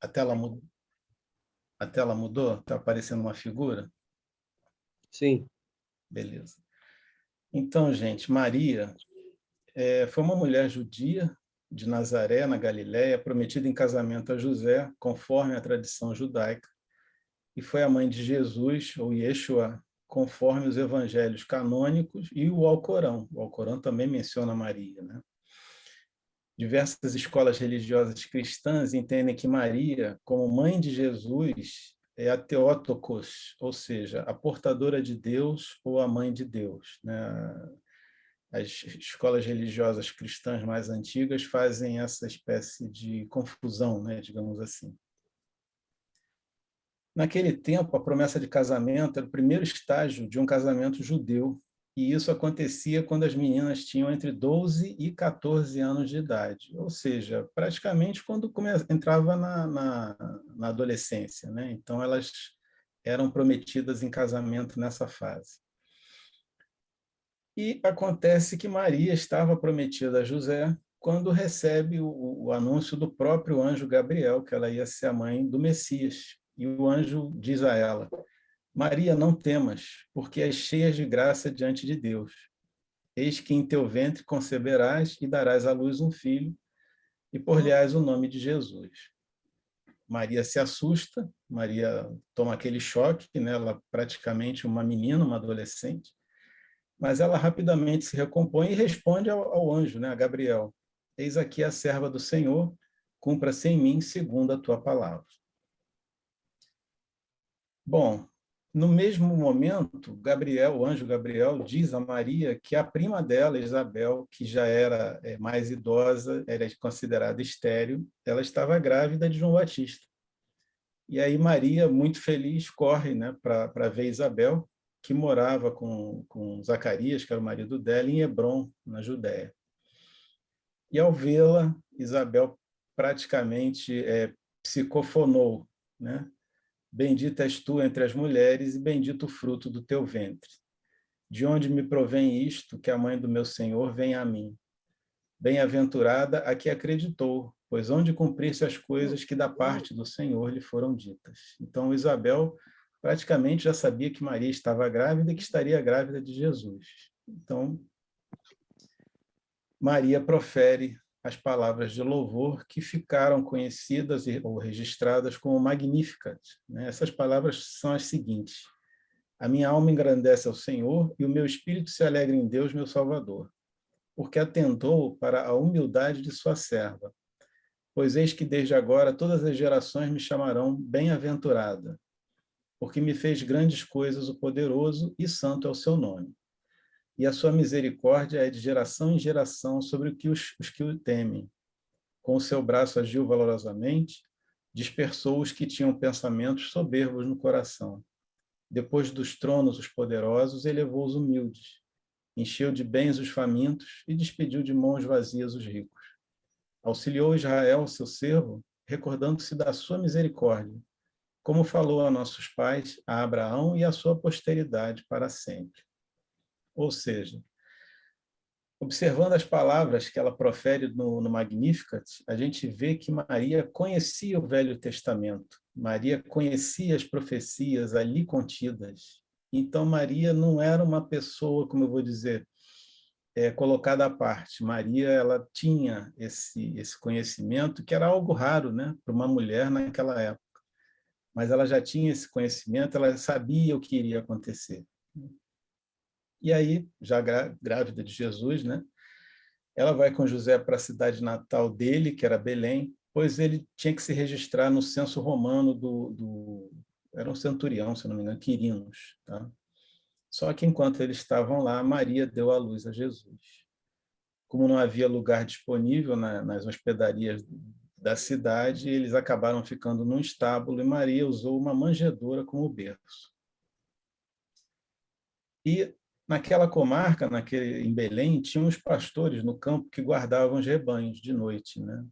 A tela, a tela mudou? Está aparecendo uma figura? Sim. Beleza. Então, gente, Maria foi uma mulher judia de Nazaré, na Galiléia, prometida em casamento a José, conforme a tradição judaica, e foi a mãe de Jesus, ou Yeshua, conforme os evangelhos canônicos e o Alcorão. O Alcorão também menciona Maria, né? Diversas escolas religiosas cristãs entendem que Maria, como mãe de Jesus, é a Theotokos, ou seja, a portadora de Deus ou a mãe de Deus, né? As escolas religiosas cristãs mais antigas fazem essa espécie de confusão, né, digamos assim. Naquele tempo, a promessa de casamento era o primeiro estágio de um casamento judeu, e isso acontecia quando as meninas tinham entre 12 e 14 anos de idade, ou seja, praticamente quando entrava na adolescência, né? Então, elas eram prometidas em casamento nessa fase. E acontece que Maria estava prometida a José quando recebe o anúncio do próprio anjo Gabriel, que ela ia ser a mãe do Messias. E o anjo diz a ela: Maria, não temas, porque és cheia de graça diante de Deus. Eis que em teu ventre conceberás e darás à luz um filho, e por-lhe-ás o nome de Jesus. Maria se assusta, Maria toma aquele choque, né? Ela praticamente uma menina, uma adolescente, mas ela rapidamente se recompõe e responde ao anjo, né, a Gabriel: Eis aqui a serva do Senhor, cumpra-se em mim segundo a tua palavra. Bom, no mesmo momento, Gabriel, o anjo Gabriel, diz a Maria que a prima dela, Isabel, que já era mais idosa, era considerada estéril, ela estava grávida de João Batista. E aí Maria, muito feliz, corre, né, para ver Isabel, que morava com Zacarias, que era o marido dela, em Hebrom, na Judéia. E ao vê-la, Isabel praticamente psicofonou, né? Bendita és tu entre as mulheres e bendito o fruto do teu ventre. De onde me provém isto, que a mãe do meu Senhor venha a mim? Bem-aventurada a que acreditou, pois onde cumprir-se as coisas que da parte do Senhor lhe foram ditas. Então Isabel praticamente já sabia que Maria estava grávida e que estaria grávida de Jesus. Então Maria profere as palavras de louvor que ficaram conhecidas ou registradas como Magnificat, né? Essas palavras são as seguintes: a minha alma engrandece ao Senhor e o meu espírito se alegra em Deus, meu Salvador, porque atentou para a humildade de sua serva. Pois eis que desde agora todas as gerações me chamarão bem-aventurada, porque me fez grandes coisas o poderoso e santo é o seu nome. E a sua misericórdia é de geração em geração sobre os que o temem. Com o seu braço agiu valorosamente, dispersou os que tinham pensamentos soberbos no coração. Depois dos tronos os poderosos, elevou os humildes. Encheu de bens os famintos e despediu de mãos vazias os ricos. Auxiliou Israel, seu servo, recordando-se da sua misericórdia, como falou a nossos pais, a Abraão e a sua posteridade para sempre. Ou seja, observando as palavras que ela profere no Magnificat, a gente vê que Maria conhecia o Velho Testamento. Maria conhecia as profecias ali contidas. Então, Maria não era uma pessoa, como eu vou dizer, colocada à parte. Maria, ela tinha esse conhecimento, que era algo raro, né, para uma mulher naquela época. Mas ela já tinha esse conhecimento, ela sabia o que iria acontecer. E aí, já grávida de Jesus, né, ela vai com José para a cidade natal dele, que era Belém, pois ele tinha que se registrar no censo romano era um centurião, se não me engano, Quirinos. Tá? Só que enquanto eles estavam lá, Maria deu à luz a Jesus. Como não havia lugar disponível nas hospedarias da cidade, eles acabaram ficando num estábulo e Maria usou uma manjedoura como berço. E naquela comarca, em Belém, tinham os pastores no campo que guardavam os rebanhos de noite, né?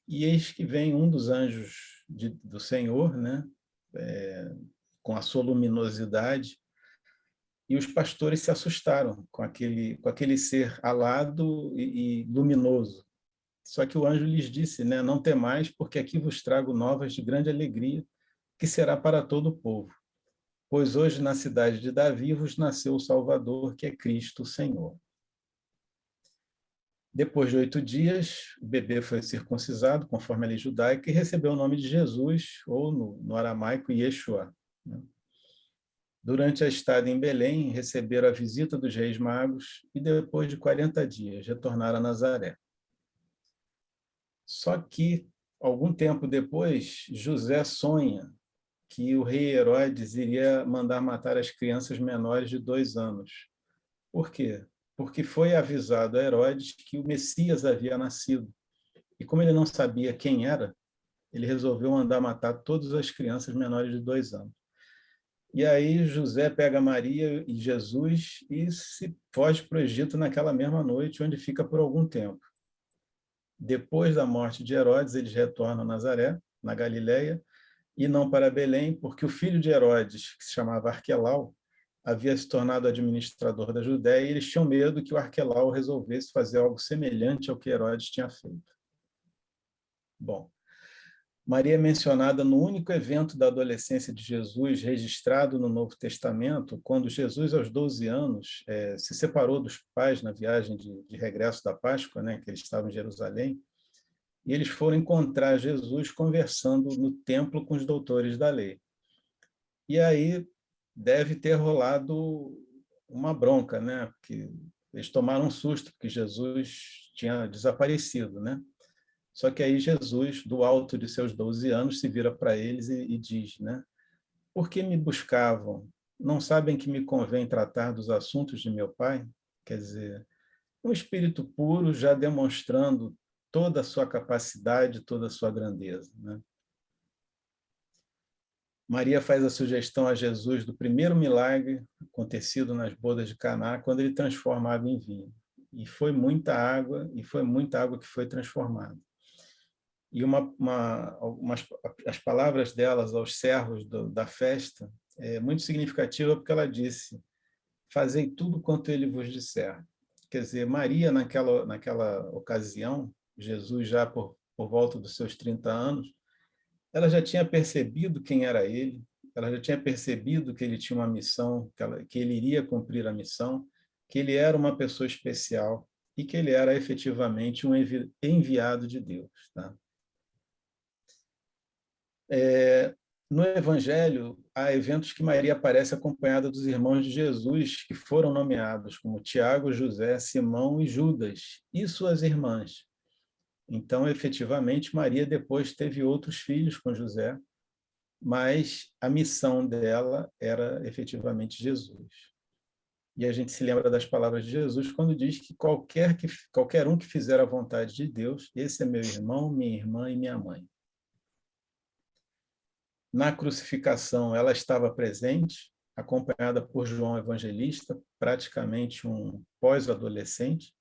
E eis que vem um dos anjos do Senhor, né? Com a sua luminosidade, e os pastores se assustaram com aquele ser alado e luminoso. Só que o anjo lhes disse, né, não temais, porque aqui vos trago novas de grande alegria, que será para todo o povo. Pois hoje na cidade de Davi vos nasceu o Salvador, que é Cristo o Senhor. Depois de 8 dias, o bebê foi circuncisado, conforme a lei judaica, e recebeu o nome de Jesus, ou no aramaico, Yeshua. Durante a estada em Belém, receberam a visita dos reis magos e, depois de 40 dias, retornaram a Nazaré. Só que, algum tempo depois, José sonha que o rei Herodes iria mandar matar as crianças menores de 2 anos. Por quê? Porque foi avisado a Herodes que o Messias havia nascido. E como ele não sabia quem era, ele resolveu mandar matar todas as crianças menores de 2 anos. E aí José pega Maria e Jesus e se foge para o Egito naquela mesma noite, onde fica por algum tempo. Depois da morte de Herodes, eles retornam a Nazaré, na Galileia, e não para Belém, porque o filho de Herodes, que se chamava Arquelau, havia se tornado administrador da Judéia, e eles tinham medo que o Arquelau resolvesse fazer algo semelhante ao que Herodes tinha feito. Bom, Maria é mencionada no único evento da adolescência de Jesus registrado no Novo Testamento, quando Jesus, aos 12 anos, se separou dos pais na viagem de regresso da Páscoa, né, que eles estavam em Jerusalém, e eles foram encontrar Jesus conversando no templo com os doutores da lei. E aí deve ter rolado uma bronca, né? Porque eles tomaram um susto, porque Jesus tinha desaparecido, né? Só que aí Jesus, do alto de seus 12 anos, se vira para eles e diz, né? Por que me buscavam? Não sabem que me convém tratar dos assuntos de meu Pai? Quer dizer, um espírito puro já demonstrando toda a sua capacidade, toda a sua grandeza, né? Maria faz a sugestão a Jesus do primeiro milagre acontecido nas bodas de Caná, quando ele transforma água em vinho. E foi muita água que foi transformada. E as palavras delas aos servos da festa é muito significativa, porque ela disse: fazei tudo quanto ele vos disser. Quer dizer, Maria, naquela ocasião, Jesus já por volta dos seus 30 anos, ela já tinha percebido quem era ele, ela já tinha percebido que ele tinha uma missão, que ele iria cumprir a missão, que ele era uma pessoa especial e que ele era efetivamente um enviado de Deus. Tá? No Evangelho, há eventos que Maria aparece acompanhada dos irmãos de Jesus, que foram nomeados como Tiago, José, Simão e Judas, e suas irmãs. Então, efetivamente, Maria depois teve outros filhos com José, mas a missão dela era efetivamente Jesus. E a gente se lembra das palavras de Jesus quando diz que qualquer um que fizer a vontade de Deus, esse é meu irmão, minha irmã e minha mãe. Na crucificação, ela estava presente, acompanhada por João Evangelista, praticamente um pós-adolescente,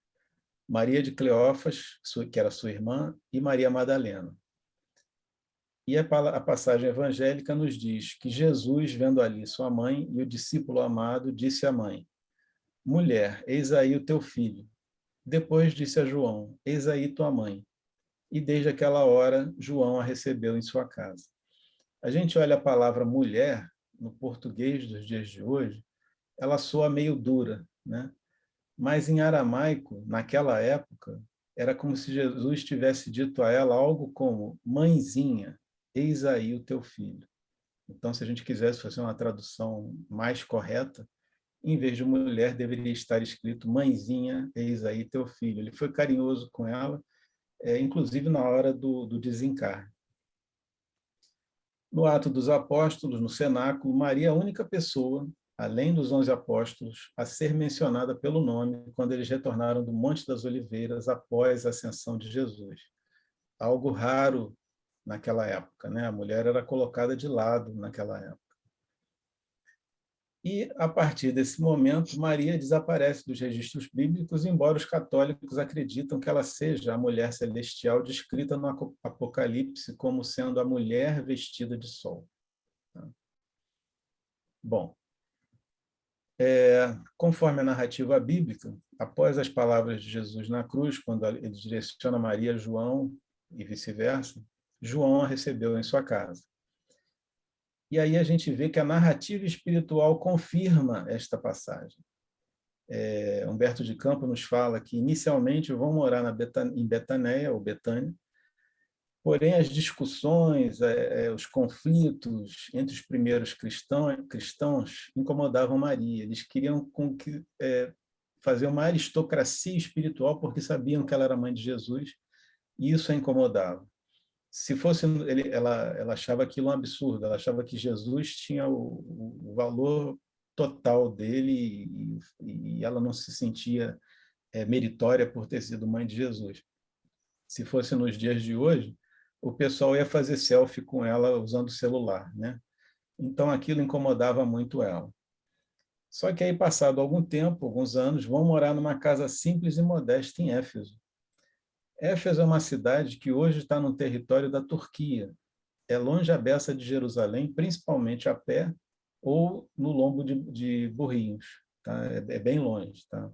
Maria de Cleófas, que era sua irmã, e Maria Madalena. E a passagem evangélica nos diz que Jesus, vendo ali sua mãe e o discípulo amado, disse à mãe: mulher, eis aí o teu filho. Depois disse a João: eis aí tua mãe. E desde aquela hora, João a recebeu em sua casa. A gente olha a palavra mulher, no português dos dias de hoje, ela soa meio dura, né? Mas em aramaico, naquela época, era como se Jesus tivesse dito a ela algo como: mãezinha, eis aí o teu filho. Então, se a gente quisesse fazer uma tradução mais correta, em vez de mulher, deveria estar escrito: mãezinha, eis aí teu filho. Ele foi carinhoso com ela, inclusive na hora do desencarne. No Ato dos Apóstolos, no cenáculo, Maria é a única pessoa, além dos 11 apóstolos, a ser mencionada pelo nome quando eles retornaram do Monte das Oliveiras após a ascensão de Jesus. Algo raro naquela época, né? A mulher era colocada de lado naquela época. E, a partir desse momento, Maria desaparece dos registros bíblicos, embora os católicos acreditam que ela seja a mulher celestial descrita no Apocalipse como sendo a mulher vestida de sol. Bom, Conforme a narrativa bíblica, após as palavras de Jesus na cruz, quando ele direciona Maria a João e vice-versa, João a recebeu em sua casa. E aí a gente vê que a narrativa espiritual confirma esta passagem. Humberto de Campos nos fala que inicialmente vão morar em Betaneia, ou Betânia, porém as discussões, os conflitos entre os primeiros cristãos incomodavam Maria. Eles queriam fazer uma aristocracia espiritual porque sabiam que ela era mãe de Jesus, e isso a incomodava. Se fosse ela achava aquilo um absurdo, ela achava que Jesus tinha o valor total dele, e ela não se sentia meritória por ter sido mãe de Jesus. Se fosse nos dias de hoje, o pessoal ia fazer selfie com ela usando o celular, né? Então aquilo incomodava muito ela. Só que aí, passado algum tempo, alguns anos, vão morar numa casa simples e modesta em Éfeso. Éfeso é uma cidade que hoje está no território da Turquia. É longe à beça de Jerusalém, principalmente a pé ou no lombo de burrinhos. Tá? É bem longe. Tá?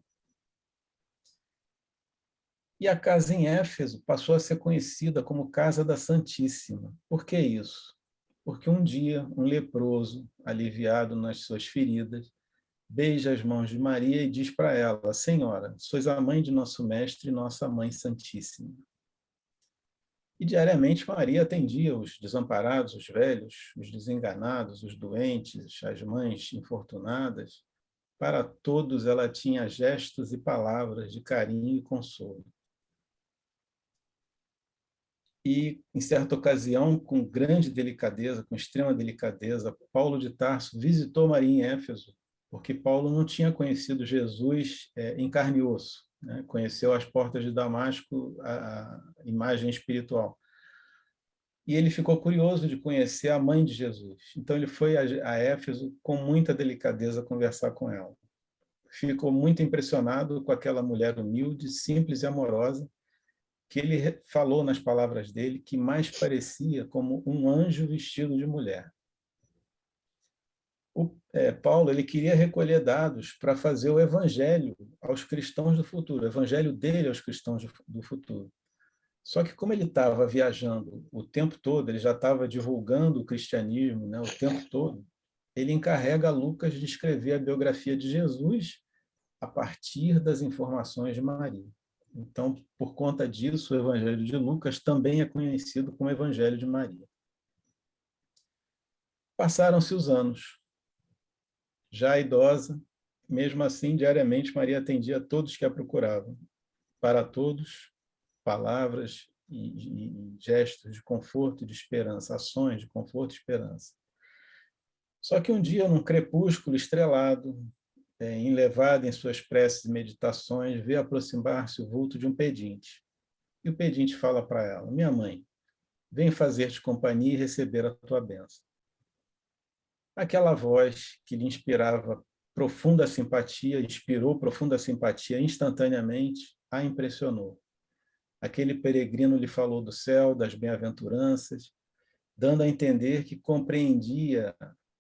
E a casa em Éfeso passou a ser conhecida como Casa da Santíssima. Por que isso? Porque um dia um leproso, aliviado nas suas feridas, beija as mãos de Maria e diz para ela: Senhora, sois a mãe de nosso mestre e nossa mãe santíssima. E diariamente Maria atendia os desamparados, os velhos, os desenganados, os doentes, as mães infortunadas. Para todos ela tinha gestos e palavras de carinho e consolo. E, em certa ocasião, com grande delicadeza, com extrema delicadeza, Paulo de Tarso visitou Maria em Éfeso, porque Paulo não tinha conhecido Jesus em carne e osso, né? Conheceu às portas de Damasco a imagem espiritual. E ele ficou curioso de conhecer a mãe de Jesus. Então ele foi a Éfeso com muita delicadeza conversar com ela. Ficou muito impressionado com aquela mulher humilde, simples e amorosa, que ele falou nas palavras dele que mais parecia como um anjo vestido de mulher. Paulo ele queria recolher dados para fazer o evangelho aos cristãos do futuro, o evangelho dele aos cristãos do futuro. Só que como ele estava viajando o tempo todo, ele já estava divulgando o cristianismo, né, o tempo todo, ele encarrega Lucas de escrever a biografia de Jesus a partir das informações de Maria. Então, por conta disso, o Evangelho de Lucas também é conhecido como Evangelho de Maria. Passaram-se os anos. Já idosa, mesmo assim, diariamente Maria atendia a todos que a procuravam. Para todos, palavras e gestos de conforto e de esperança, ações de conforto e esperança. Só que um dia, num crepúsculo estrelado, enlevada em suas preces e meditações, vê aproximar-se o vulto de um pedinte. E o pedinte fala para ela: Minha mãe, vem fazer-te companhia e receber a tua bênção. Aquela voz que lhe inspirou profunda simpatia instantaneamente, a impressionou. Aquele peregrino lhe falou do céu, das bem-aventuranças, dando a entender que compreendia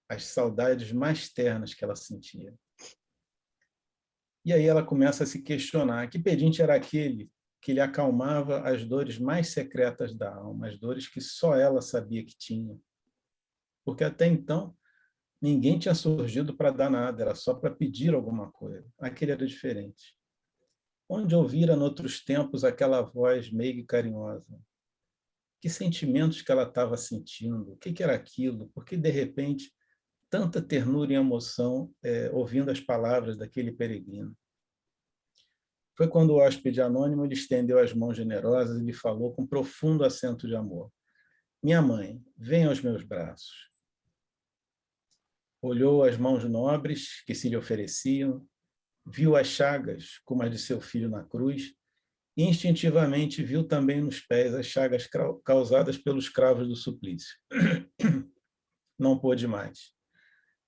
as saudades mais ternas que ela sentia. E aí ela começa a se questionar: que pedinte era aquele que lhe acalmava as dores mais secretas da alma, as dores que só ela sabia que tinha? Porque até então ninguém tinha surgido para dar nada, era só para pedir alguma coisa. Aquele era diferente. Onde ouvira noutros tempos aquela voz meiga e carinhosa? Que sentimentos que ela estava sentindo? O que era aquilo? Por que, de repente, tanta ternura e emoção ouvindo as palavras daquele peregrino? Foi quando o hóspede anônimo lhe estendeu as mãos generosas e lhe falou com profundo acento de amor: Minha mãe, venha aos meus braços. Olhou as mãos nobres que se lhe ofereciam, viu as chagas, como as de seu filho na cruz, e instintivamente viu também nos pés as chagas causadas pelos cravos do suplício. Não pôde mais.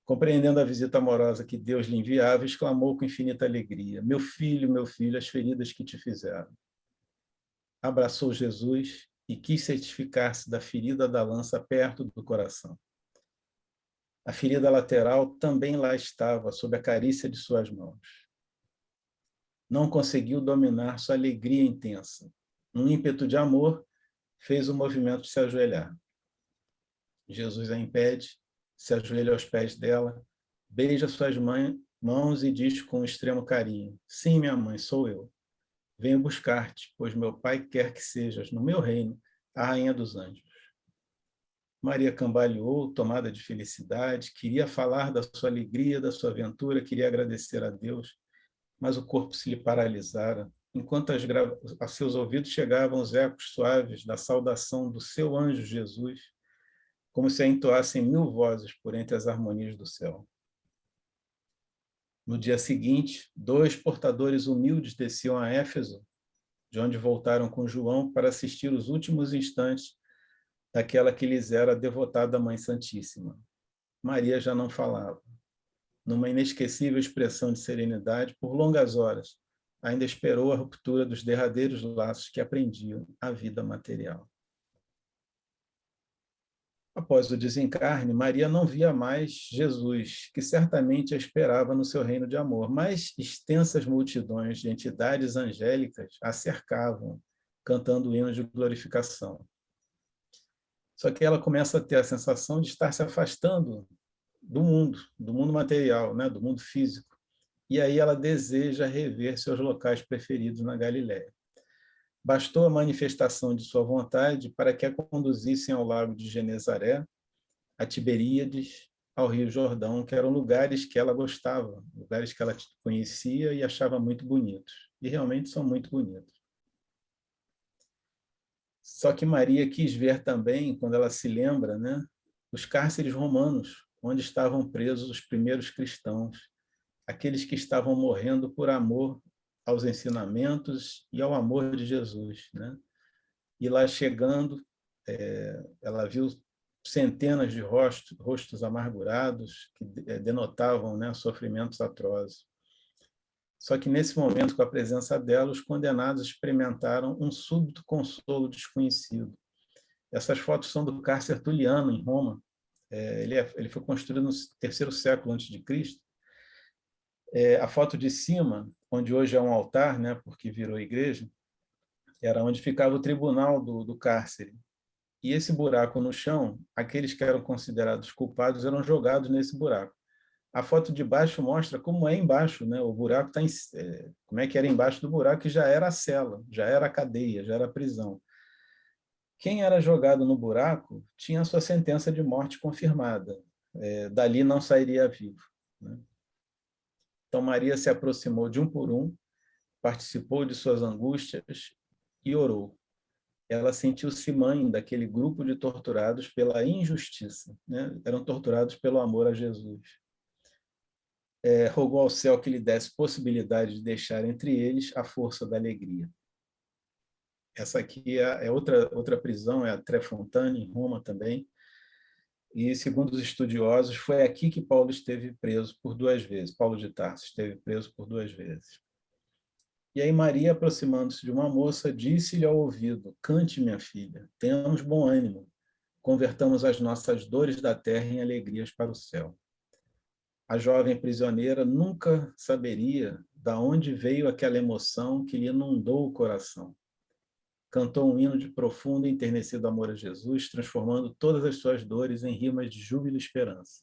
Compreendendo a visita amorosa que Deus lhe enviava, exclamou com infinita alegria: meu filho, as feridas que te fizeram. Abraçou Jesus e quis certificar-se da ferida da lança perto do coração. A ferida lateral também lá estava, sob a carícia de suas mãos. Não conseguiu dominar sua alegria intensa. Num ímpeto de amor, fez o movimento de se ajoelhar. Jesus a impede, se ajoelha aos pés dela, beija suas mãos e diz com extremo carinho: Sim, minha mãe, sou eu. Venho buscar-te, pois meu pai quer que sejas, no meu reino, a rainha dos anjos. Maria cambaleou, tomada de felicidade, queria falar da sua alegria, da sua aventura, queria agradecer a Deus, mas o corpo se lhe paralisara, enquanto a seus ouvidos chegavam os ecos suaves da saudação do seu anjo Jesus, como se a entoassem 1000 vozes por entre as harmonias do céu. No dia seguinte, 2 portadores humildes desciam a Éfeso, de onde voltaram com João para assistir os últimos instantes daquela que lhes era devotada a Mãe Santíssima. Maria já não falava. Numa inesquecível expressão de serenidade, por longas horas, ainda esperou a ruptura dos derradeiros laços que aprendiam a vida material. Após o desencarne, Maria não via mais Jesus, que certamente a esperava no seu reino de amor, mas extensas multidões de entidades angélicas a cercavam, cantando hinos de glorificação. Só que ela começa a ter a sensação de estar se afastando do mundo material, né, do mundo físico. E aí ela deseja rever seus locais preferidos na Galiléia. Bastou a manifestação de sua vontade para que a conduzissem ao lago de Genezaré, a Tiberíades, ao Rio Jordão, que eram lugares que ela gostava, lugares que ela conhecia e achava muito bonitos. E realmente são muito bonitos. Só que Maria quis ver também, quando ela se lembra, né, os cárceres romanos, onde estavam presos os primeiros cristãos, aqueles que estavam morrendo por amor aos ensinamentos e ao amor de Jesus, né? E lá chegando, ela viu centenas de rostos amargurados que denotavam, né, sofrimentos atrozes. Só que nesse momento, com a presença dela, os condenados experimentaram um súbito consolo desconhecido. Essas fotos são do cárcere Tulliano, em Roma. Ele foi construído no terceiro século antes de Cristo. A foto de cima, onde hoje é um altar, né, porque virou igreja, era onde ficava o tribunal do cárcere. E esse buraco no chão, aqueles que eram considerados culpados eram jogados nesse buraco. A foto de baixo mostra como é embaixo, né? O buraco está como é que era embaixo do buraco, que já era a cela, já era a cadeia, já era a prisão. Quem era jogado no buraco tinha a sua sentença de morte confirmada. Dali não sairia vivo, né? Então Maria se aproximou de um por um, participou de suas angústias e orou. Ela sentiu-se mãe daquele grupo de torturados pela injustiça, né? Eram torturados pelo amor a Jesus. Rogou ao céu que lhe desse possibilidade de deixar entre eles a força da alegria. Essa aqui é outra prisão, é a Trefontane, em Roma também. E, segundo os estudiosos, foi aqui que Paulo esteve preso por 2 vezes. Paulo de Tarso esteve preso por 2 vezes. E aí Maria, aproximando-se de uma moça, disse-lhe ao ouvido: Cante, minha filha, tenhamos bom ânimo, convertamos as nossas dores da terra em alegrias para o céu. A jovem prisioneira nunca saberia de onde veio aquela emoção que lhe inundou o coração. Cantou um hino de profundo e enternecido amor a Jesus, transformando todas as suas dores em rimas de júbilo e esperança.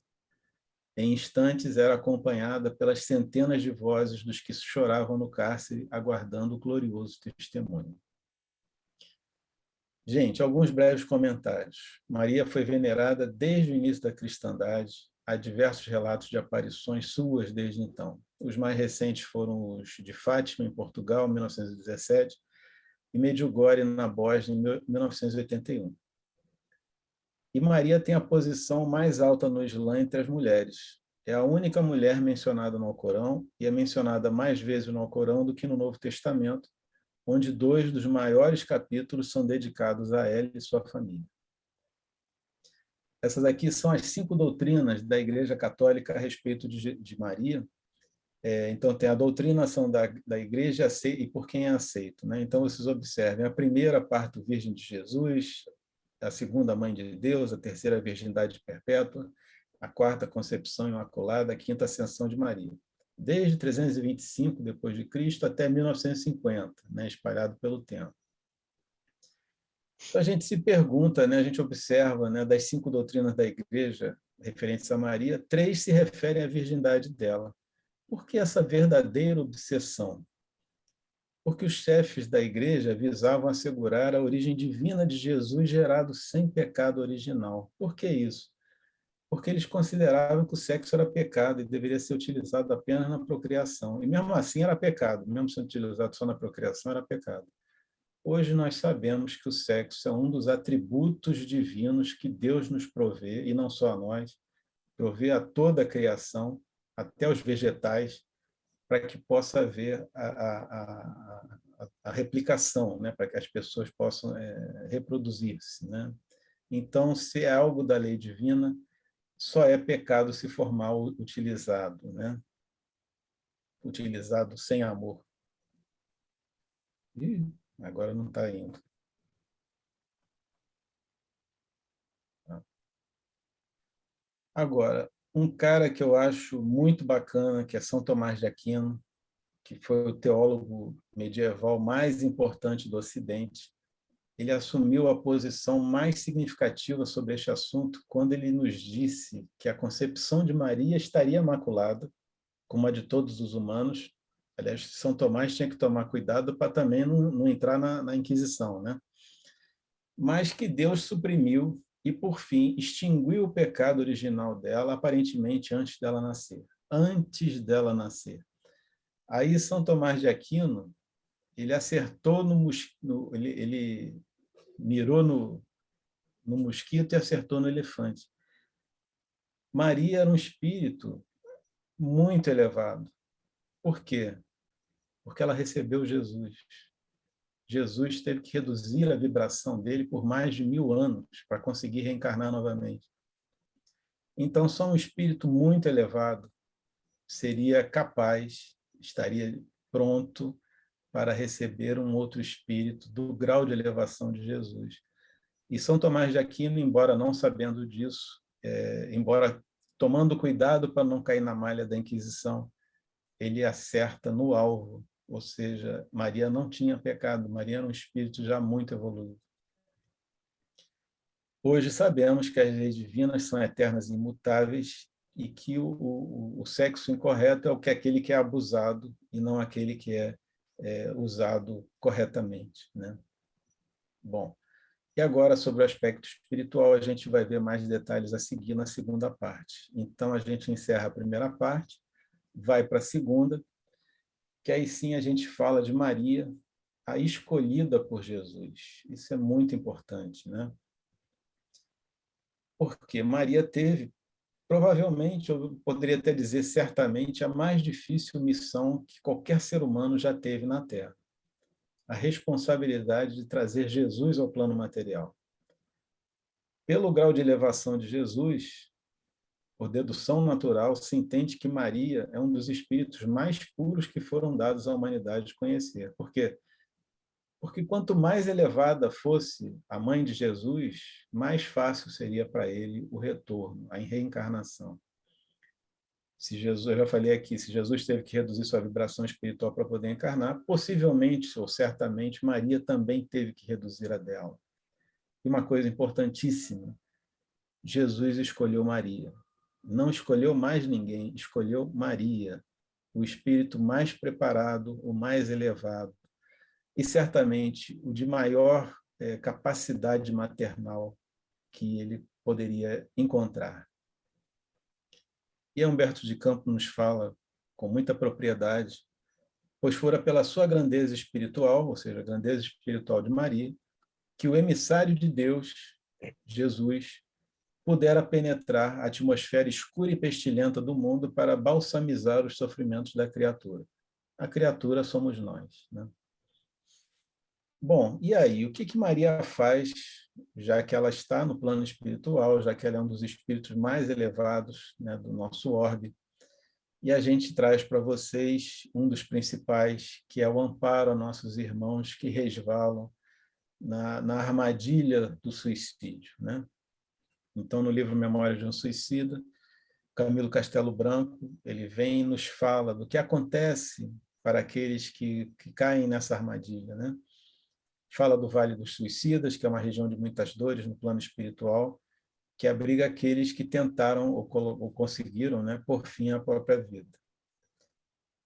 Em instantes era acompanhada pelas centenas de vozes dos que choravam no cárcere, aguardando o glorioso testemunho. Gente, alguns breves comentários. Maria foi venerada desde o início da cristandade. Há diversos relatos de aparições suas desde então. Os mais recentes foram os de Fátima, em Portugal, em 1917, e Medjugorje, na Bósnia, em 1981. E Maria tem a posição mais alta no Islã entre as mulheres. É a única mulher mencionada no Alcorão e é mencionada mais vezes no Alcorão do que no Novo Testamento, onde 2 dos maiores capítulos são dedicados a ela e sua família. Essas aqui são as 5 doutrinas da Igreja Católica a respeito de Maria. Então, tem a doutrinação da Igreja e por quem é aceito, né? Então, vocês observem, a primeira, parto virgem de Jesus, a segunda, mãe de Deus, a terceira, virgindade perpétua, a quarta concepção imaculada, a quinta ascensão de Maria, desde 325 depois de Cristo até 1950, né, espalhado pelo tempo. Então, a gente se pergunta, né, a gente observa, né, das 5 doutrinas da Igreja referentes a Maria, 3 se referem à virgindade dela. Por que essa verdadeira obsessão? Porque os chefes da Igreja visavam assegurar a origem divina de Jesus gerado sem pecado original. Por que isso? Porque eles consideravam que o sexo era pecado e deveria ser utilizado apenas na procriação. E mesmo assim era pecado, mesmo sendo utilizado só na procriação era pecado. Hoje nós sabemos que o sexo é um dos atributos divinos que Deus nos provê, e não só a nós, provê a toda a criação, até os vegetais, para que possa haver a replicação, né? Para que as pessoas possam reproduzir-se. Né? Então, se é algo da lei divina, só é pecado se for mal utilizado, né? Utilizado sem amor. Ih, agora não está indo. Agora, um cara que eu acho muito bacana, que é São Tomás de Aquino, que foi o teólogo medieval mais importante do Ocidente, ele assumiu a posição mais significativa sobre este assunto quando ele nos disse que a concepção de Maria estaria imaculada, como a de todos os humanos. Aliás, São Tomás tinha que tomar cuidado para também não entrar na Inquisição, né? Mas que Deus suprimiu e, por fim, extinguiu o pecado original dela, aparentemente antes dela nascer. Antes dela nascer. Aí São Tomás de Aquino, ele acertou ele mirou no mosquito e acertou no elefante. Maria era um espírito muito elevado. Por quê? Porque ela recebeu Jesus. Jesus teve que reduzir a vibração dele por mais de 1000 anos para conseguir reencarnar novamente. Então, só um espírito muito elevado seria capaz, estaria pronto para receber um outro espírito do grau de elevação de Jesus. E São Tomás de Aquino, embora não sabendo disso, embora tomando cuidado para não cair na malha da Inquisição, ele acerta no alvo, ou seja, Maria não tinha pecado, Maria era um espírito já muito evoluído. Hoje sabemos que as leis divinas são eternas e imutáveis e que o sexo incorreto é aquele que é abusado e não aquele que é usado corretamente, né? Bom, e agora, sobre o aspecto espiritual, a gente vai ver mais detalhes a seguir na segunda parte. Então, a gente encerra a primeira parte, vai para a segunda, que aí sim a gente fala de Maria, a escolhida por Jesus. Isso é muito importante, né? Porque Maria teve, provavelmente, eu poderia até dizer certamente, a mais difícil missão que qualquer ser humano já teve na Terra. A responsabilidade de trazer Jesus ao plano material. Pelo grau de elevação de Jesus, por dedução natural, se entende que Maria é um dos espíritos mais puros que foram dados à humanidade conhecer. Por quê? Porque quanto mais elevada fosse a mãe de Jesus, mais fácil seria para ele o retorno, a reencarnação. Se Jesus, eu já falei aqui, se Jesus teve que reduzir sua vibração espiritual para poder encarnar, possivelmente ou certamente Maria também teve que reduzir a dela. E uma coisa importantíssima, Jesus escolheu Maria. Não escolheu mais ninguém, escolheu Maria, o espírito mais preparado, o mais elevado, e certamente o de maior capacidade maternal que ele poderia encontrar. E Humberto de Campos nos fala com muita propriedade, pois fora pela sua grandeza espiritual, ou seja, a grandeza espiritual de Maria, que o emissário de Deus, Jesus, pudera penetrar a atmosfera escura e pestilenta do mundo para balsamizar os sofrimentos da criatura. A criatura somos nós, né? Bom, e aí, o que Maria faz, já que ela está no plano espiritual, já que ela é um dos espíritos mais elevados, né, do nosso orbe, e a gente traz para vocês um dos principais, que é o amparo a nossos irmãos que resvalam na armadilha do suicídio, né? Então, no livro Memórias de um Suicida, Camilo Castelo Branco, ele vem e nos fala do que acontece para aqueles que caem nessa armadilha, né? Fala do Vale dos Suicidas, que é uma região de muitas dores no plano espiritual, que abriga aqueles que tentaram ou conseguiram, né, por fim à própria vida.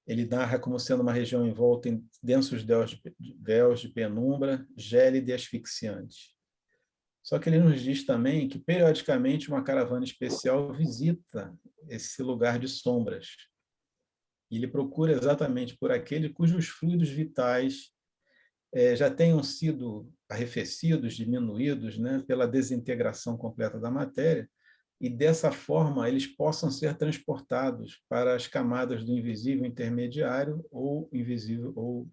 Ele narra como sendo uma região envolta em densos véus de penumbra, gélida e asfixiante. Só que ele nos diz também que, periodicamente, uma caravana especial visita esse lugar de sombras. E ele procura exatamente por aquele cujos fluidos vitais já tenham sido arrefecidos, diminuídos, né, pela desintegração completa da matéria, e dessa forma eles possam ser transportados para as camadas do invisível intermediário ou invisível ou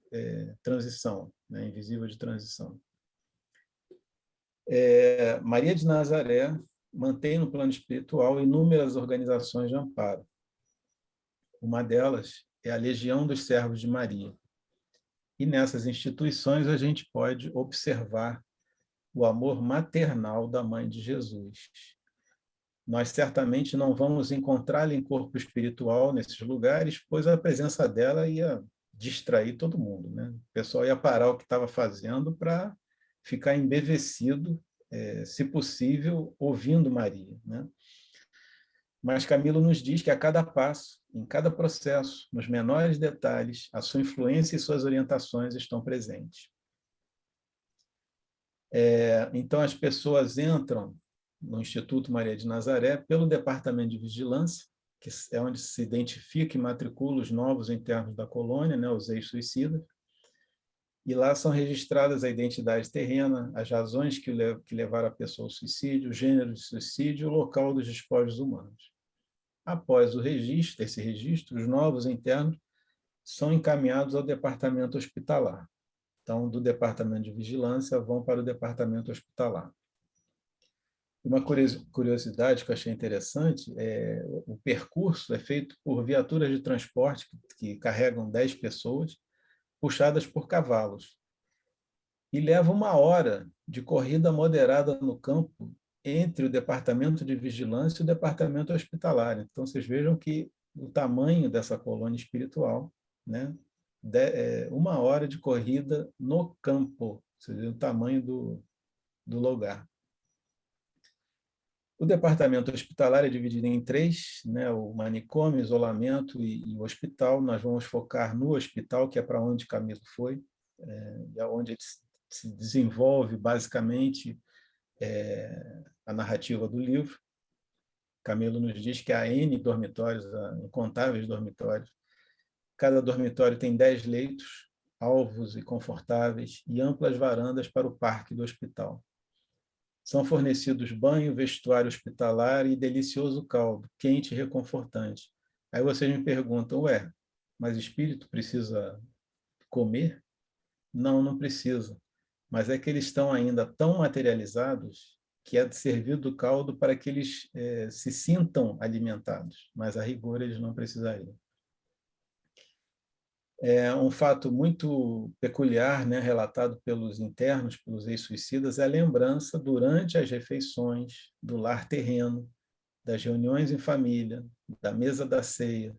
transição, né, invisível de transição. Maria de Nazaré mantém no plano espiritual inúmeras organizações de amparo. Uma delas é a Legião dos Servos de Maria. E nessas instituições a gente pode observar o amor maternal da Mãe de Jesus. Nós certamente não vamos encontrá-la em corpo espiritual nesses lugares, pois a presença dela ia distrair todo mundo, né? O pessoal ia parar o que estava fazendo para ficar embevecido, se possível, ouvindo Maria, né? Mas Camilo nos diz que a cada passo, em cada processo, nos menores detalhes, a sua influência e suas orientações estão presentes. Então, as pessoas entram no Instituto Maria de Nazaré pelo Departamento de Vigilância, que é onde se identifica e matricula os novos internos da colônia, né, os ex-suicidas, e lá são registradas a identidade terrena, as razões que levaram a pessoa ao suicídio, o gênero de suicídio e o local dos despojos humanos. Após esse registro, os novos internos são encaminhados ao departamento hospitalar. Então, do departamento de vigilância, vão para o departamento hospitalar. Uma curiosidade que eu achei interessante é o percurso é feito por viaturas de transporte que carregam 10 pessoas, puxadas por cavalos. E leva 1 hora de corrida moderada no campo entre o departamento de vigilância e o departamento hospitalar. Então, vocês vejam que o tamanho dessa colônia espiritual, né? 1 hora de corrida no campo, você vê o tamanho do lugar. O departamento hospitalar é dividido em 3, né? O manicômio, isolamento e o hospital. Nós vamos focar no hospital, que é para onde Camilo foi, é onde ele se desenvolve basicamente a narrativa do livro. Camilo nos diz que há N dormitórios, há incontáveis dormitórios. Cada dormitório tem 10 leitos, alvos e confortáveis, e amplas varandas para o parque do hospital. São fornecidos banho, vestuário hospitalar e delicioso caldo, quente e reconfortante. Aí vocês me perguntam, mas espírito precisa comer? Não, não precisa. Mas é que eles estão ainda tão materializados que é servido o caldo para que eles se sintam alimentados, mas a rigor eles não precisariam. Um fato muito peculiar, né, relatado pelos internos, pelos ex-suicidas, é a lembrança, durante as refeições, do lar terreno, das reuniões em família, da mesa da ceia,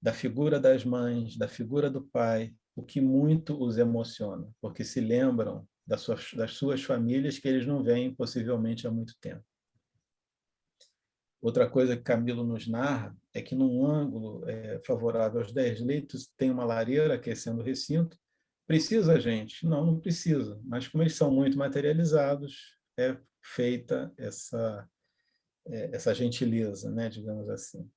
da figura das mães, da figura do pai, o que muito os emociona, porque se lembram das suas famílias que eles não veem possivelmente há muito tempo. Outra coisa que Camilo nos narra é que, num ângulo favorável aos 10 leitos, tem uma lareira aquecendo o recinto. Precisa, gente? Não, não precisa. Mas, como eles são muito materializados, é feita essa gentileza, né, digamos assim.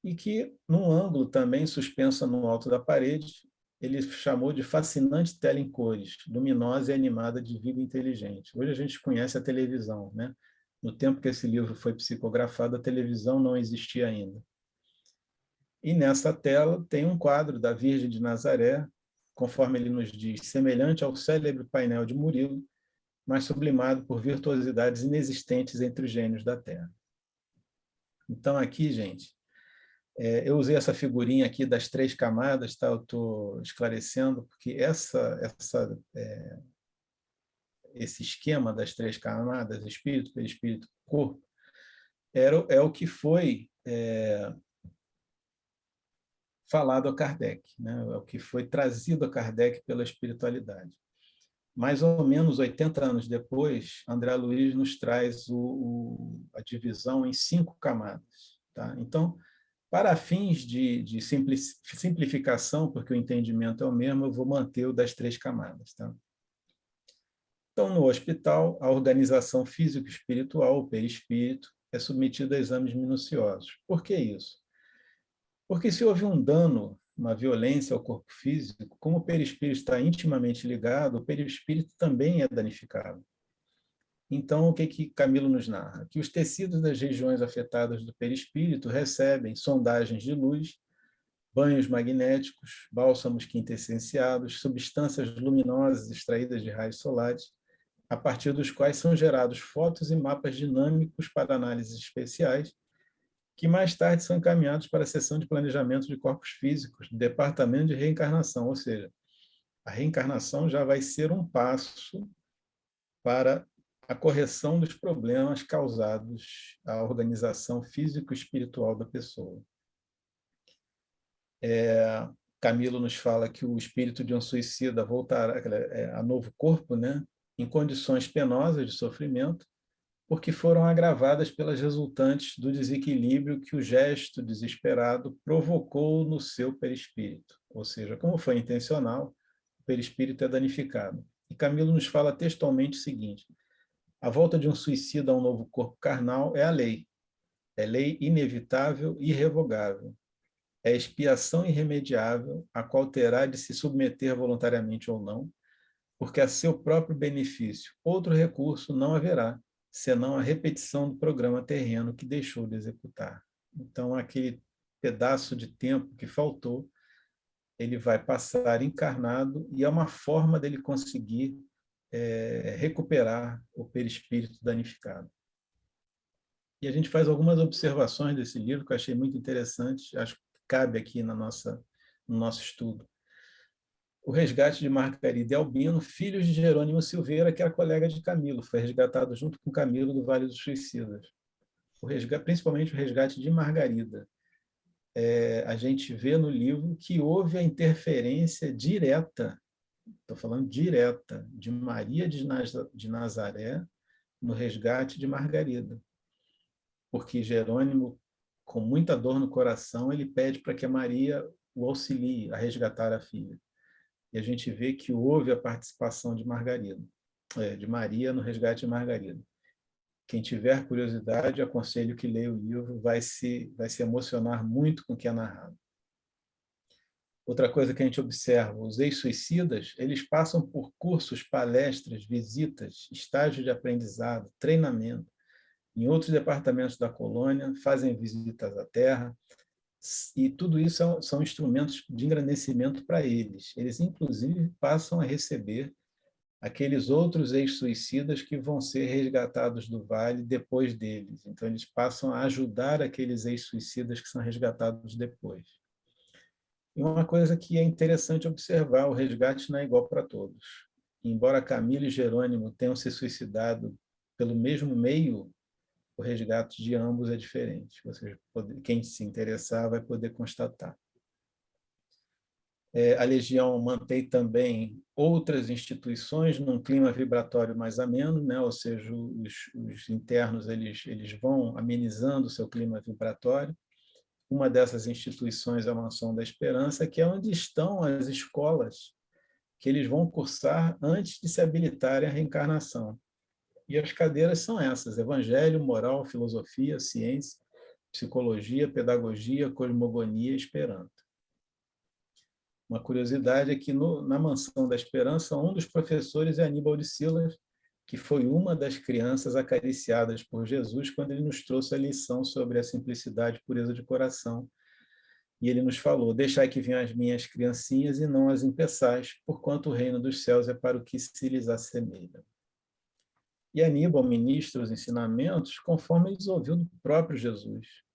E que, num ângulo também suspensa no alto da parede, ele chamou de fascinante tela em cores, luminosa e animada de vida inteligente. Hoje a gente conhece a televisão, né? No tempo que esse livro foi psicografado, a televisão não existia ainda. E nessa tela tem um quadro da Virgem de Nazaré, conforme ele nos diz, semelhante ao célebre painel de Murilo, mas sublimado por virtuosidades inexistentes entre os gênios da Terra. Então, aqui, gente, eu usei essa figurinha aqui das 3 camadas, tá? Eu estou esclarecendo, porque esse esquema das 3 camadas, espírito, perispírito, corpo, é o que foi falado a Kardec, né? O que foi trazido a Kardec pela espiritualidade. Mais ou menos 80 anos depois, André Luiz nos traz a divisão em 5 camadas. Tá? Então, para fins de simplificação, porque o entendimento é o mesmo, eu vou manter o das 3 camadas. Tá? Então, no hospital, a organização físico-espiritual, o perispírito, é submetida a exames minuciosos. Por que isso? Porque se houve um dano, uma violência ao corpo físico, como o perispírito está intimamente ligado, o perispírito também é danificado. Então, o que Camilo nos narra? Que os tecidos das regiões afetadas do perispírito recebem sondagens de luz, banhos magnéticos, bálsamos quintessenciados, substâncias luminosas extraídas de raios solares, a partir dos quais são gerados fotos e mapas dinâmicos para análises especiais, que mais tarde são encaminhados para a seção de planejamento de corpos físicos, do departamento de reencarnação, ou seja, a reencarnação já vai ser um passo para a correção dos problemas causados à organização físico-espiritual da pessoa. Camilo nos fala que o espírito de um suicida voltará a novo corpo, né, em condições penosas de sofrimento, porque foram agravadas pelas resultantes do desequilíbrio que o gesto desesperado provocou no seu perispírito. Ou seja, como foi intencional, o perispírito é danificado. E Camilo nos fala textualmente o seguinte: a volta de um suicida a um novo corpo carnal é a lei. É lei inevitável e irrevogável. É expiação irremediável, a qual terá de se submeter voluntariamente ou não, porque a seu próprio benefício outro recurso não haverá, senão a repetição do programa terreno que deixou de executar. Então, aquele pedaço de tempo que faltou, ele vai passar encarnado e é uma forma dele conseguir recuperar o perispírito danificado. E a gente faz algumas observações desse livro que eu achei muito interessante, acho que cabe aqui no nosso estudo. O resgate de Margarida e Albino, filhos de Jerônimo Silveira, que era colega de Camilo, foi resgatado junto com Camilo do Vale dos Suicidas. Principalmente o resgate de Margarida. A gente vê no livro que houve a interferência direta, estou falando direta, de Maria de Nazaré no resgate de Margarida. Porque Jerônimo, com muita dor no coração, ele pede para que a Maria o auxilie a resgatar a filha. E a gente vê que houve a participação de Maria no resgate de Margarida. Quem tiver curiosidade, aconselho que leia o livro, vai se emocionar muito com o que é narrado. Outra coisa que a gente observa, os ex-suicidas, eles passam por cursos, palestras, visitas, estágios de aprendizado, treinamento, em outros departamentos da colônia, fazem visitas à terra, e tudo isso são instrumentos de engrandecimento para eles. Eles, inclusive, passam a receber aqueles outros ex-suicidas que vão ser resgatados do vale depois deles. Então, eles passam a ajudar aqueles ex-suicidas que são resgatados depois. E uma coisa que é interessante observar, o resgate não é igual para todos. Embora Camilo e Jerônimo tenham se suicidado pelo mesmo meio, o resgate de ambos é diferente. Quem se interessar vai poder constatar. A Legião mantém também outras instituições num clima vibratório mais ameno, né? Ou seja, os internos eles vão amenizando o seu clima vibratório. Uma dessas instituições é a Mansão da Esperança, que é onde estão as escolas que eles vão cursar antes de se habilitarem à reencarnação. E as cadeiras são essas: Evangelho, Moral, Filosofia, Ciência, Psicologia, Pedagogia, Cosmogonia e Esperanto. Uma curiosidade é que na Mansão da Esperança, um dos professores é Aníbal de Silas, que foi uma das crianças acariciadas por Jesus quando ele nos trouxe a lição sobre a simplicidade e pureza de coração. E ele nos falou: deixai que venham as minhas criancinhas e não as impeçais, porquanto o reino dos céus é para o que se lhes assemelha. E Aníbal ministra os ensinamentos conforme eles ouviu do próprio Jesus.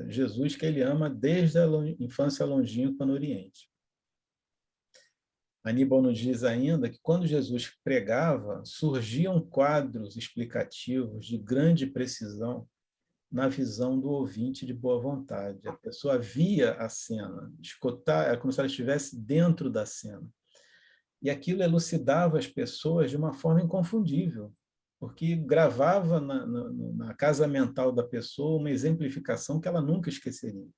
Jesus que ele ama desde a infância longínqua no Oriente. Aníbal nos diz ainda que quando Jesus pregava, surgiam quadros explicativos de grande precisão na visão do ouvinte de boa vontade. A pessoa via a cena, escutar, é como se ela estivesse dentro da cena. E aquilo elucidava as pessoas de uma forma inconfundível, porque gravava na casa mental da pessoa uma exemplificação que ela nunca esqueceria.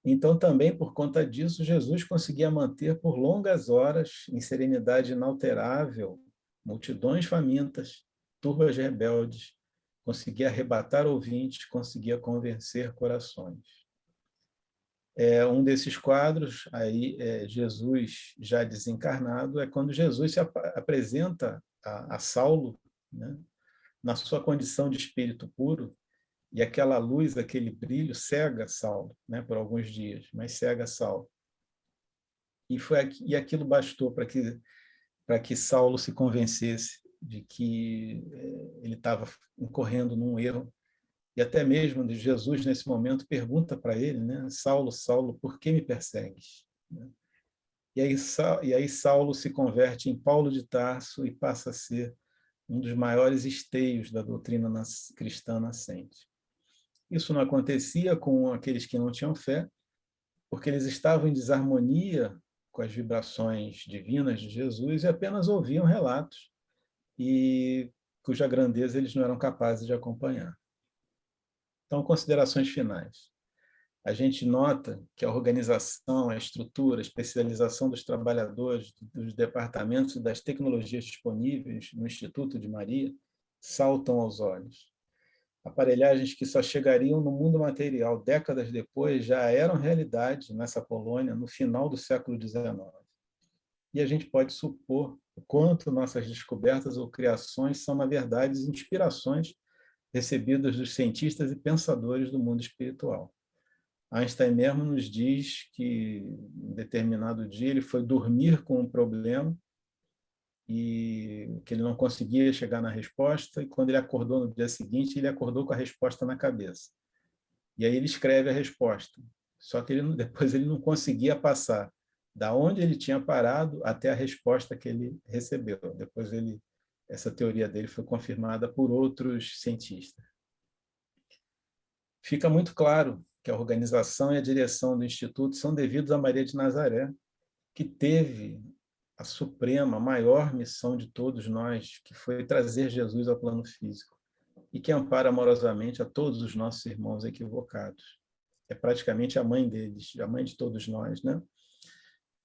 Então, também por conta disso, Jesus conseguia manter por longas horas, em serenidade inalterável, multidões famintas, turbas rebeldes, conseguia arrebatar ouvintes, conseguia convencer corações. Um desses quadros, aí Jesus já desencarnado, é quando Jesus se apresenta a Saulo, né, na sua condição de espírito puro, e aquela luz, aquele brilho cega Saulo, né, por alguns dias, mas cega Saulo. E aquilo bastou para que Saulo se convencesse de que ele estava incorrendo num erro. E até mesmo Jesus, nesse momento, pergunta para ele, né, Saulo, Saulo, por que me persegues? E aí Saulo se converte em Paulo de Tarso e passa a ser um dos maiores esteios da doutrina cristã nascente. Isso não acontecia com aqueles que não tinham fé, porque eles estavam em desarmonia com as vibrações divinas de Jesus e apenas ouviam relatos e cuja grandeza eles não eram capazes de acompanhar. Então, considerações finais. A gente nota que a organização, a estrutura, a especialização dos trabalhadores, dos departamentos e das tecnologias disponíveis no Instituto de Maria saltam aos olhos. Aparelhagens que só chegariam no mundo material décadas depois já eram realidade nessa Polônia no final do século XIX. E a gente pode supor o quanto nossas descobertas ou criações são, na verdade, inspirações recebidas dos cientistas e pensadores do mundo espiritual. Einstein mesmo nos diz que, em determinado dia, ele foi dormir com um problema e que ele não conseguia chegar na resposta, e quando ele acordou no dia seguinte, ele acordou com a resposta na cabeça. E aí ele escreve a resposta. Só que depois ele não conseguia passar da onde ele tinha parado até a resposta que ele recebeu. Depois essa teoria dele foi confirmada por outros cientistas. Fica muito claro que a organização e a direção do Instituto são devidos a Maria de Nazaré, que teve a suprema, maior missão de todos nós, que foi trazer Jesus ao plano físico, e que ampara amorosamente a todos os nossos irmãos equivocados. É praticamente a mãe deles, a mãe de todos nós, né?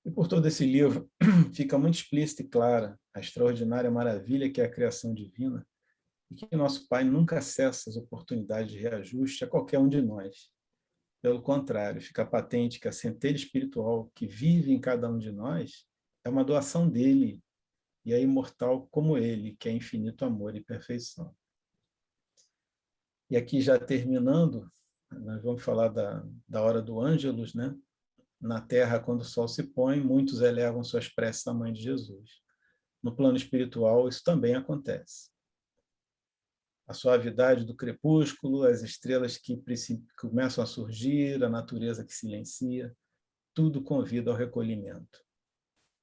E por todo esse livro fica muito explícita e clara a extraordinária maravilha que é a criação divina, e que nosso Pai nunca cessa as oportunidades de reajuste a qualquer um de nós. Pelo contrário, fica patente que a centelha espiritual que vive em cada um de nós é uma doação dele e é imortal como ele, que é infinito amor e perfeição. E aqui, já terminando, nós vamos falar da hora do Ângelus, né? Na Terra, quando o sol se põe, muitos elevam suas preces à Mãe de Jesus. No plano espiritual, isso também acontece. A suavidade do crepúsculo, as estrelas que começam a surgir, a natureza que silencia, tudo convida ao recolhimento.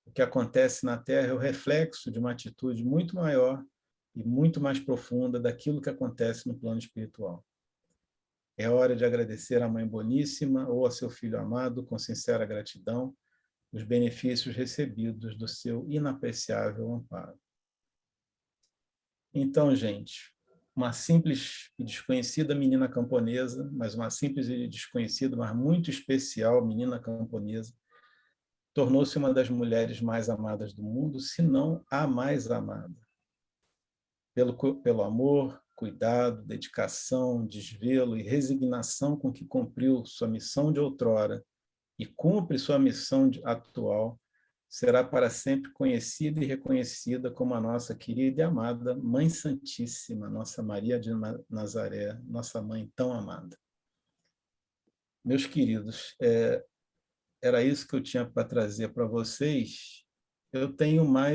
O que acontece na Terra é o reflexo de uma atitude muito maior e muito mais profunda daquilo que acontece no plano espiritual. É hora de agradecer à Mãe Boníssima ou a seu Filho amado com sincera gratidão os benefícios recebidos do seu inapreciável amparo. Então, gente, uma simples e desconhecida menina camponesa, mas uma simples e desconhecida, mas muito especial menina camponesa, tornou-se uma das mulheres mais amadas do mundo, se não a mais amada. Pelo amor, cuidado, dedicação, desvelo e resignação com que cumpriu sua missão de outrora e cumpre sua missão atual, será para sempre conhecida e reconhecida como a nossa querida e amada Mãe Santíssima, nossa Maria de Nazaré, nossa mãe tão amada. Meus queridos, era isso que eu tinha para trazer para vocês. Eu tenho mais